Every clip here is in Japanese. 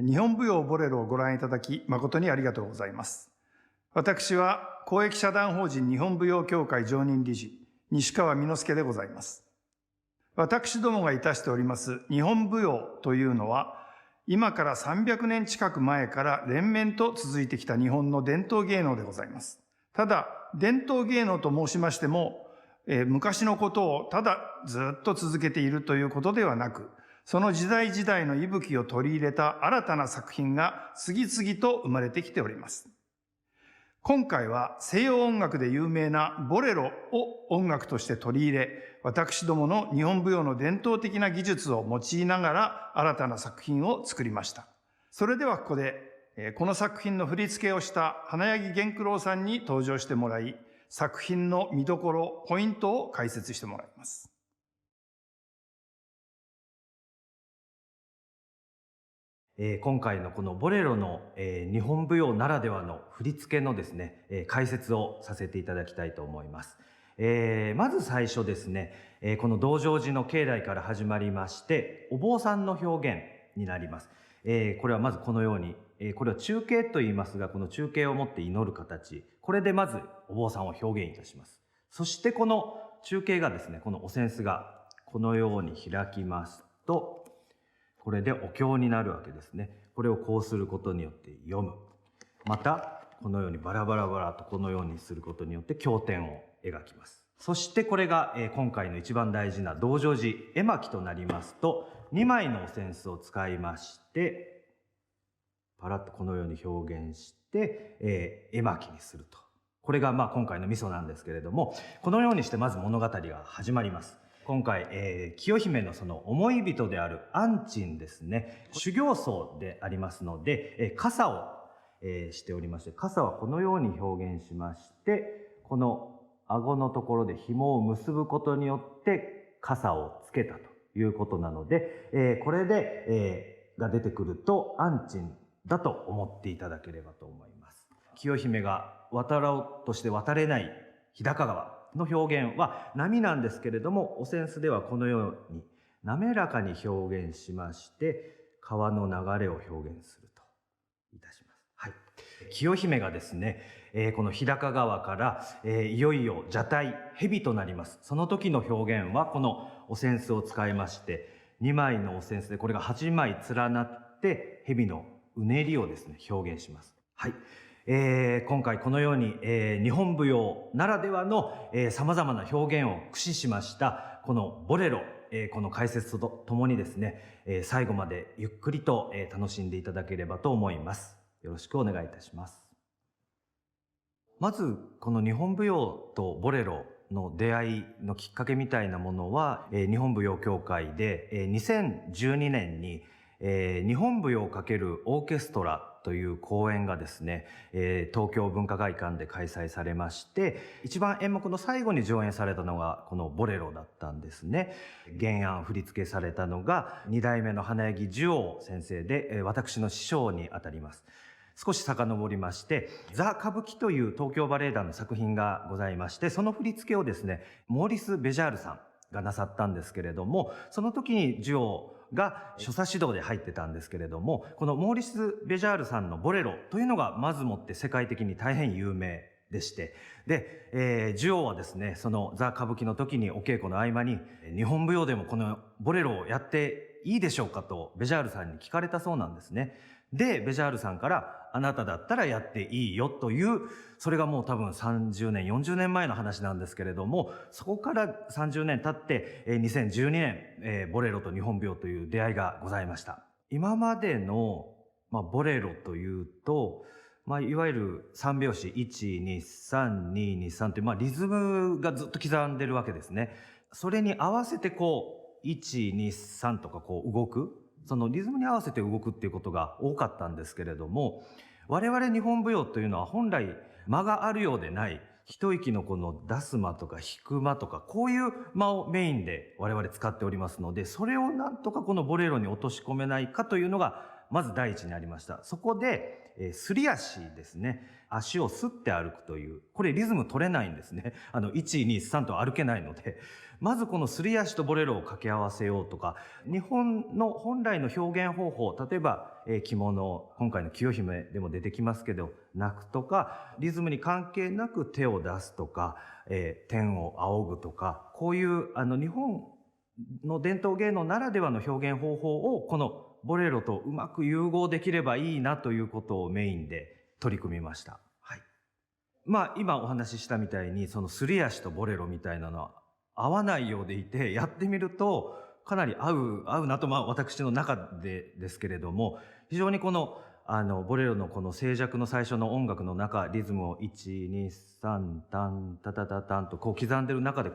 日本舞踊ボレロをご覧いただき誠にありがとうございます。私は公益社団法人日本舞踊協会常任理事、西川美之助でございます。私どもがいたしております日本舞踊というのは、今から300年近く前から連綿と続いてきた日本の伝統芸能でございます。ただ、伝統芸能と申しましても、昔のことをただずっと続けているということではなく、その時代時代の息吹を取り入れた新たな作品が次々と生まれてきております。今回は西洋音楽で有名なボレロを音楽として取り入れ、私どもの日本舞踊の伝統的な技術を用いながら新たな作品を作りました。それではここで、この作品の振り付けをした花柳源九郎さんに登場してもらい、作品の見どころ、ポイントを解説してもらいます。今回のこのボレロの、日本舞踊ならではの振り付けのですね、解説をさせていただきたいと思います。まず最初ですね、この道成寺の境内から始まりまして、お坊さんの表現になります。これはまずこのように、これは中継と言いますが、この中継を持って祈る形、これでまずお坊さんを表現いたします。そしてこの中継がですね、このお扇子がこのように開きますと、これでお経になるわけですね。これをこうすることによって読む。また、このようにバラバラバラとこのようにすることによって経典を描きます。そしてこれが、今回の一番大事な道成寺絵巻となりますと、2枚のお扇子を使いまして、パラッとこのように表現して、絵巻にすると。これが今回のミソなんですけれども、このようにしてまず物語が始まります。今回、清姫のその思い人である安珍ですね、修行僧でありますので、傘を、しておりまして、傘はこのように表現しまして、この顎のところで紐を結ぶことによって傘をつけたということなので、これで、が出てくると安珍だと思っていただければと思います。清姫が渡ろうとして渡れない日高川の表現は波なんですけれども、お扇子ではこのように滑らかに表現しまして、川の流れを表現するといたします。はい。清姫がですね、この日高川から、いよいよ蛇体、蛇となります。その時の表現はこのお扇子を使いまして、2枚のお扇子でこれが8枚連なって蛇のうねりをですね、表現します。はい。今回このように、日本舞踊ならではの、様々な表現を駆使しましたこのボレロ、この解説とともにですね、最後までゆっくりと、楽しんでいただければと思います。よろしくお願いいたします。まずこの日本舞踊とボレロの出会いのきっかけみたいなものは、日本舞踊協会で、2012年に、日本舞踊×オーケストラという公演がですね、東京文化会館で開催されまして、一番演目の最後に上演されたのがこのボレロだったんですね。原案振り付けされたのが2代目の花柳寿王先生で、私の師匠にあたります。少し遡りまして、ザ・歌舞伎という東京バレエ団の作品がございまして、その振り付けをですね、モーリス・ベジャールさんがなさったんですけれども、その時に寿王が所作指導で入ってたんですけれども、このモーリス・ベジャールさんのボレロというのがまずもって世界的に大変有名でして、で、寿王はですね、そのザ・歌舞伎の時にお稽古の合間に、日本舞踊でもこのボレロをやっていいでしょうかとベジャールさんに聞かれたそうなんですね。で、ベジャールさんから、あなただったらやっていいよという、それがもう多分30年、40年前の話なんですけれども、そこから30年経って、2012年、ボレロと日本舞踊という出会いがございました。今までの、ボレロというと、いわゆる3拍子、1、2、3、2、2、3という、リズムがずっと刻んでるわけですね。それに合わせてこう、1、2、3とかこう動く。そのリズムに合わせて動くっていうことが多かったんですけれども、我々日本舞踊というのは本来間があるようでない、一息のこの出す間とか引く間とか、こういう間をメインで我々使っておりますので、それをなんとかこのボレロに落とし込めないかというのがまず第一にありました。そこで、すり足ですね。足をすって歩くという、これリズム取れないんですね。1、2、3と歩けないので。まずこのすり足とボレロを掛け合わせようとか、日本の本来の表現方法、例えば、着物、今回の清姫でも出てきますけど、泣くとか、リズムに関係なく手を出すとか、天を仰ぐとか、こういう日本の伝統芸能ならではの表現方法をこのボレロとうまく融合できればいいなということをメインで取り組みました。はい。今お話ししたみたいに、そのすり足とボレロみたいなのは合わないようでいて、やってみるとかなり合うなと、私の中でですけれども、非常にこのボレロのこの静寂の最初の音楽の中、リズムを1、2、3、タン、タタタタンとこう刻んでる中で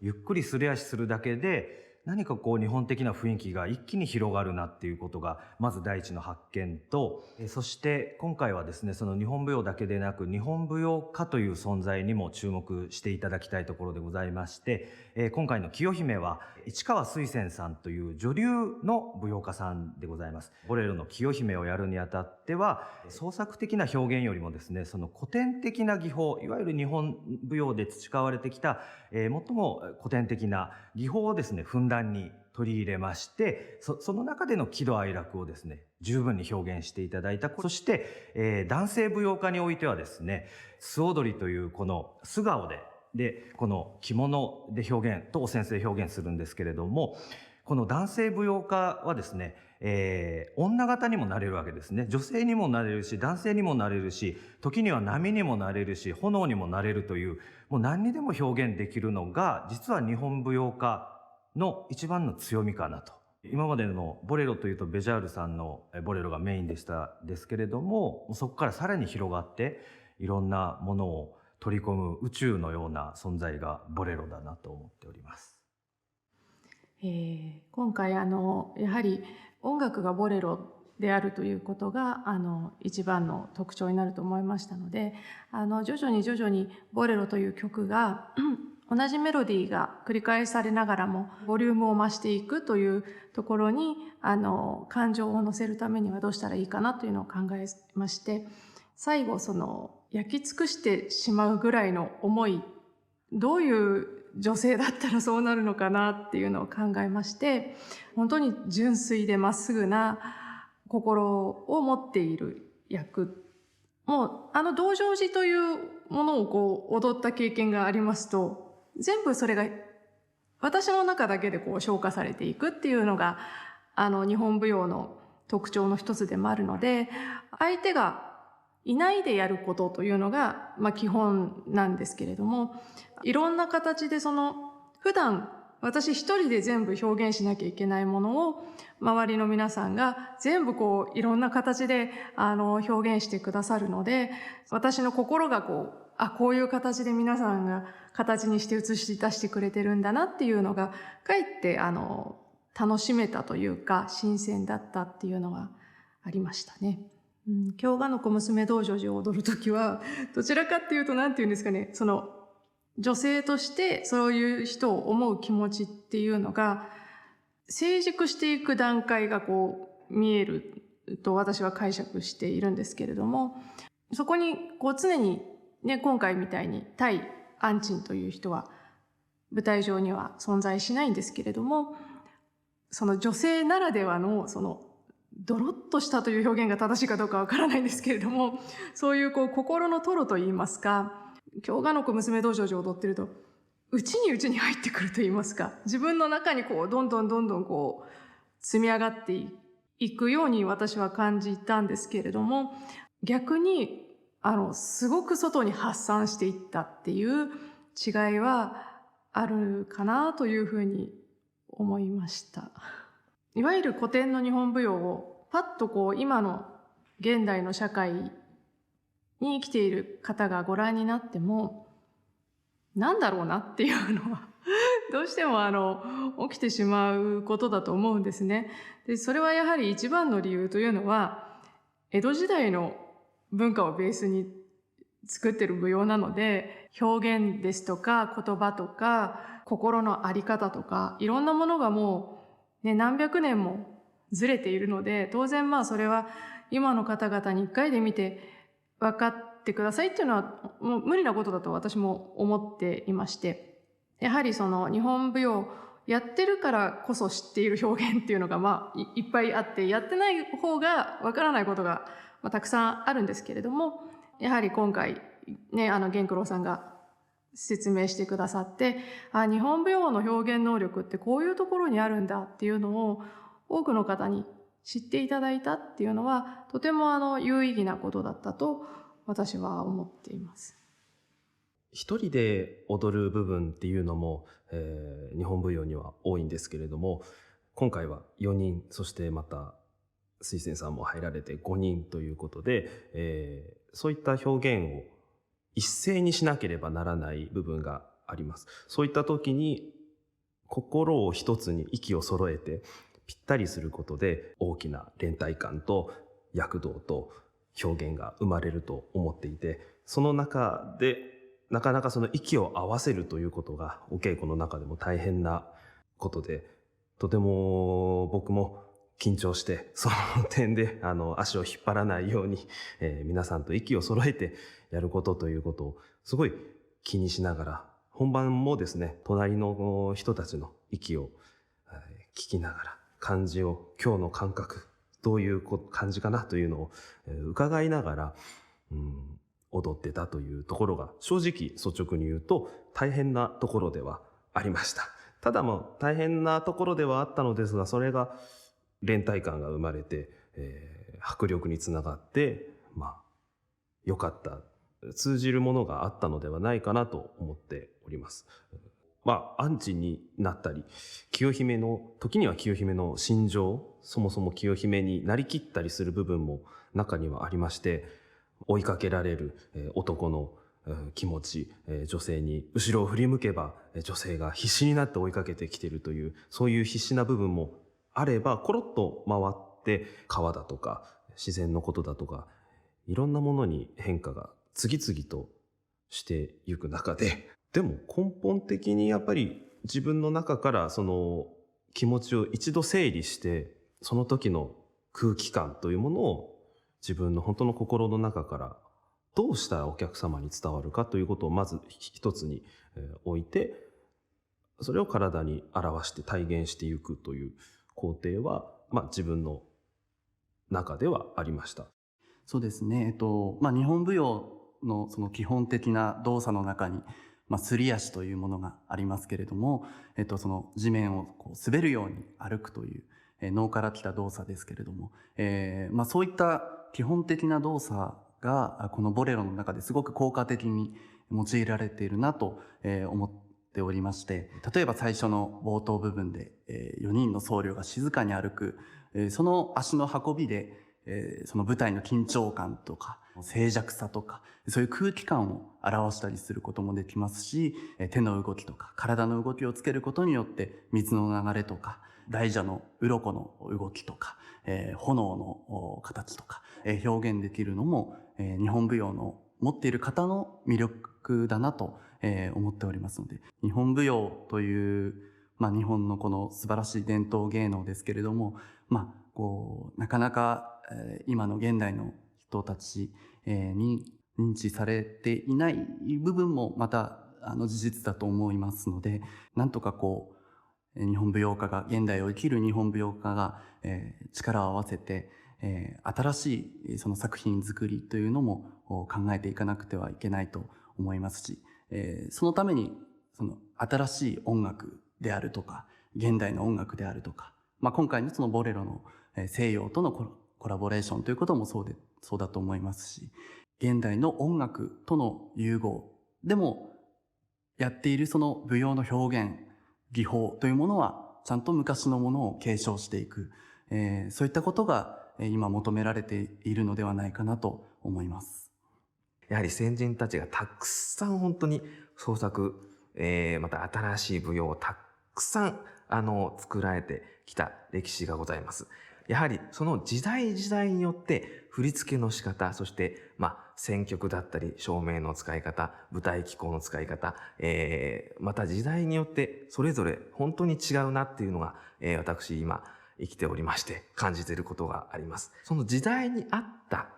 ゆっくりすり足するだけで、何か日本的な雰囲気が一気に広がるなっていうことが、まず第一の発見と、そして今回はですね、その日本舞踊だけでなく、日本舞踊家という存在にも注目していただきたいところでございまして、今回の清姫は、市川水仙さんという女流の舞踊家さんでございます。ボレロの清姫をやるにあたっては、創作的な表現よりもですね、その古典的な技法、いわゆる日本舞踊で培われてきた、最も古典的な技法をですね、ふんだんに取り入れまして、その中での喜怒哀楽をですね、十分に表現していただいた。そして、男性舞踊家においてはですね、素踊りというこの素顔で、この着物で表現とお扇子で表現するんですけれども、この男性舞踊家はですね、女型にもなれるわけですね。女性にもなれるし、男性にもなれるし、時には波にもなれるし、炎にもなれるという、もう何にでも表現できるのが、実は日本舞踊家の一番の強みかなと。今までのボレロというとベジャールさんのボレロがメインですけれども、そこからさらに広がって、いろんなものを取り込む宇宙のような存在がボレロだなと思っております。今回やはり音楽がボレロであるということが一番の特徴になると思いましたので、徐々にボレロという曲が同じメロディーが繰り返されながらもボリュームを増していくというところに感情を乗せるためにはどうしたらいいかなというのを考えまして、最後焼き尽くしてしまうぐらいの思い、どういう女性だったらそうなるのかなっていうのを考えまして、本当に純粋でまっすぐな心を持っている役、もう道成寺というものを踊った経験がありますと、全部それが私の中だけで消化されていくっていうのが日本舞踊の特徴の一つでもあるので、相手がいないでやることというのが基本なんですけれども、いろんな形で普段私一人で全部表現しなきゃいけないものを周りの皆さんが全部いろんな形で表現してくださるので、私の心がこういう形で皆さんが形にして映し出してくれてるんだなっていうのがかえって楽しめたというか新鮮だったっていうのがありましたね。京鹿の子娘道成寺を踊るときはどちらかっていうとなんていうんですかね、女性としてそういう人を思う気持ちっていうのが成熟していく段階が見えると私は解釈しているんですけれども、そこに常にね、今回みたいに対安珍という人は舞台上には存在しないんですけれども、その女性ならではのドロッとしたという表現が正しいかどうかわからないんですけれども、そういう心のトロといいますか、京鹿の子娘道成寺を踊ってると内に入ってくるといいますか、自分の中にどんどん積み上がっていくように私は感じたんですけれども、逆にすごく外に発散していったっていう違いはあるかなというふうに思いました。いわゆる古典の日本舞踊をパッと今の現代の社会に生きている方がご覧になっても、なんだろうなっていうのはどうしても起きてしまうことだと思うんですね。で、それはやはり一番の理由というのは、江戸時代の文化をベースに作ってる舞踊なので、表現ですとか言葉とか心の在り方とかいろんなものがもうね、何百年もずれているので、当然それは今の方々に一回で見て分かっってくださいっていうのはもう無理なことだと私も思っていまして、やはりその日本舞踊やってるからこそ知っている表現っていうのがいっぱいあって、やってない方がわからないことがたくさんあるんですけれども、やはり今回ね、玄九郎さんが説明してくださって、日本舞踊の表現能力ってこういうところにあるんだっていうのを多くの方に知っていただいたっていうのは、とても有意義なことだったと私は思っています。一人で踊る部分っていうのも、日本舞踊には多いんですけれども、今回は4人、そしてまた水仙さんも入られて5人ということで、そういった表現を一斉にしなければならない部分があります。そういった時に心を一つに息を揃えてぴったりすることで大きな連帯感と躍動と表現が生まれると思っていて、その中でなかなかその息を合わせるということがお稽古の中でも大変なことで、とても僕も緊張して、その点で足を引っ張らないように、皆さんと息を揃えてやることということをすごい気にしながら、本番もですね、隣の人たちの息を聞きながら、感じを、今日の感覚、どういう感じかなというのを伺いながら、踊ってたというところが、正直率直に言うと大変なところではありました。ただ大変なところではあったのですが、それが連帯感が生まれて、迫力につながって、良かった、通じるものがあったのではないかなと思っております。アンチになったり、清姫の時には清姫の心情、そもそも清姫になりきったりする部分も中にはありまして、追いかけられる男の気持ち、女性に後ろを振り向けば女性が必死になって追いかけてきているという、そういう必死な部分もあれば、コロッと回って川だとか自然のことだとか、いろんなものに変化が次々としていく中で、でも根本的にやっぱり自分の中からその気持ちを一度整理して、その時の空気感というものを自分の本当の心の中からどうしたらお客様に伝わるかということをまず一つに置いて、それを体に表して体現していくという工程は、自分の中ではありました。そうですね。日本舞踊のその基本的な動作の中に、すり足というものがありますけれども、その地面を滑るように歩くという、能から来た動作ですけれども、そういった基本的な動作がこのボレロの中ですごく効果的に用いられているなと思っておりまして、例えば最初の冒頭部分で4人の僧侶が静かに歩く、その足の運びでその舞台の緊張感とか静寂さとか、そういう空気感を表したりすることもできますし、手の動きとか体の動きをつけることによって水の流れとか大蛇の鱗の動きとか、炎の形とか、表現できるのも、日本舞踊の持っている方の魅力だなと、思っておりますので、日本舞踊という、日本のこの素晴らしい伝統芸能ですけれども、なかなか、今の現代の人たち、に認知されていない部分もまた事実だと思いますので、なんとか日本舞踊家が、現代を生きる日本舞踊家が、力を合わせて、新しいその作品作りというのも考えていかなくてはいけないと思いますし、そのためにその新しい音楽であるとか、現代の音楽であるとか、今回のそのボレロの西洋とのコラボレーションということもそうだと思いますし、現代の音楽との融合でもやっているその舞踊の表現、技法というものはちゃんと昔のものを継承していく、そういったことが今求められているのではないかなと思います。やはり先人たちがたくさん本当に創作、また新しい舞踊をたくさん作られてきた歴史がございます。やはりその時代時代によって振り付けの仕方、そして選曲だったり照明の使い方、舞台機構の使い方、また時代によってそれぞれ本当に違うなっていうのが、私今生きておりまして感じていることがあります。その時代に合った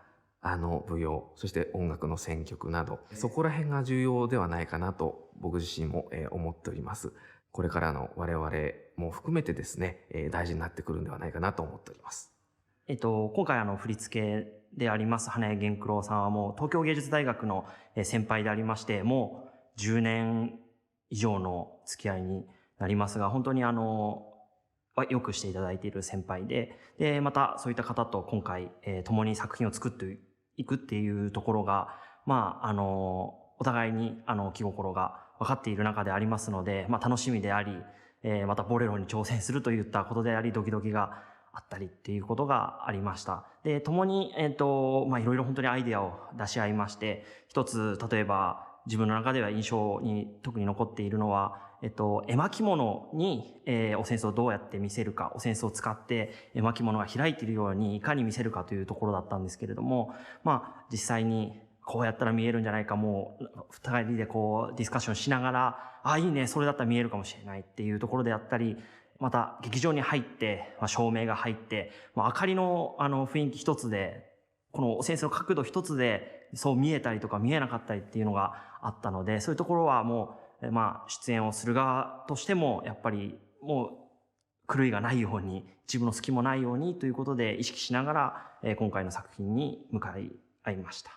舞踊、そして音楽の選曲など、そこら辺が重要ではないかなと僕自身も思っております。これからの我々も含めてですね、大事になってくるんではないかなと思っております。今回振り付けであります花江源九郎さんはもう東京芸術大学の先輩でありまして、もう10年以上の付き合いになりますが、本当によくしていただいている先輩で、またそういった方と今回、共に作品を作っていくっていうところが、お互いに気心が分かっている中でありますので、楽しみであり、またボレロに挑戦するといったことであり、ドキドキがあったりっていうことがありました。で、共に、いろいろ本当にアイデアを出し合いまして、一つ、例えば自分の中では印象に特に残っているのは、絵巻物に、お扇子をどうやって見せるか、お扇子を使って絵巻物が開いているようにいかに見せるかというところだったんですけれども、実際にこうやったら見えるんじゃないか、もう二人でこうディスカッションしながら、いいね、それだったら見えるかもしれないっていうところであったり、また劇場に入って、照明が入って、明かりの雰囲気一つで、このお扇子の角度一つでそう見えたりとか見えなかったりっていうのがあったので、そういうところはもう出演をする側としてもやっぱりもう狂いがないように、自分の隙もないようにということで意識しながら、今回の作品に向かい合いました。